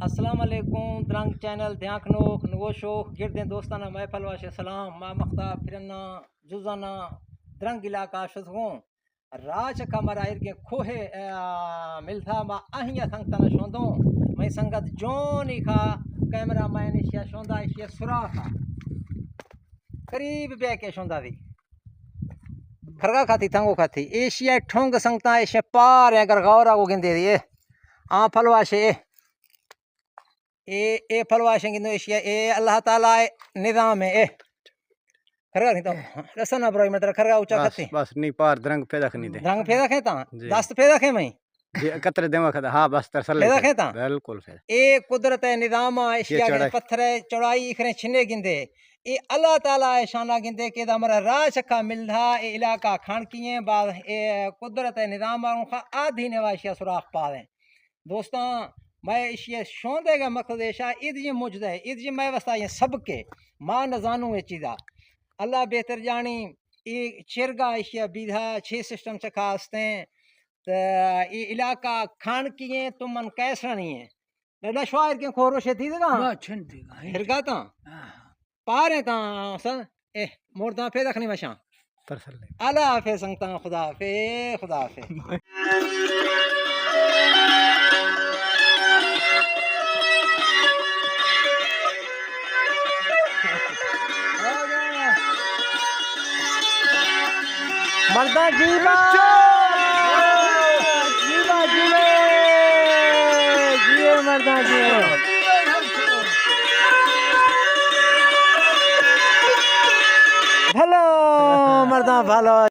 अस्सलाम वालेकुम द्रंग चैनल ध्याखनोख नगोशोख गिरदे दोस्ताना महफल वाशे सलाम मा मख्ता फिरना जुजाना द्रंग इलाका शुदगों राज का मरा इरके खोहे मिलता मा अहिया संगता न शोंदो मैं संगत जोनी खा कैमरा मैन इशिया शोंदा इशिया सुराखा करीब बे के शोंदा दी खरगा खाती तंगो खाती एशिया ठोंग संगता एशिया पार अगर गौरा को गिंदे दिए आ फलवाशे ए फलवाशे गिंदो एशिया ए अल्लाह ताला निजाम है ए खरगा नहीं तो रसना ब्रो मतलब खरगा ऊंचा खाती बस नहीं पार द्रंग पैदा नहीं दे रंग फेदा खेता दस्त फेदा खे मैं कतरे देवा खदा हां बस तरसल फेदा खेता बिल्कुल फेदा ए कुदरत है निजाम एशिया के पत्थर चौड़ाई इखरे छिने गिंदे ए अल्लाह ताला शाना गिंदे के हमारा राज का मिलधा ए इलाका खान किए बाद ए कुदरत है निजाम खा आधी नवाशिया सुराख पावे दोस्तों मैं इशिया शोंदे का मकसद ऐसा ईद ये मुजद है ईद ये मैं वस्ता ये सबके मां न जानू ये चीज़ा अल्लाह बेहतर जानी ये चिरगा इशिया बीधा छह सिस्टम चखास्ते तो ये इलाका खान किए तुम मन कैसा नहीं है नशवार के खोरो से थी देगा हिरगा ता पार है ता सर ए मोरदा पे रखनी मशा तरसल अल्लाह हाफिज़ संगता खुदा हाफिज़ खुदा हाफिज़ मर्दा जीवा जीवा जीवे जिए मर्दा जिए भलो मर्दा भलो।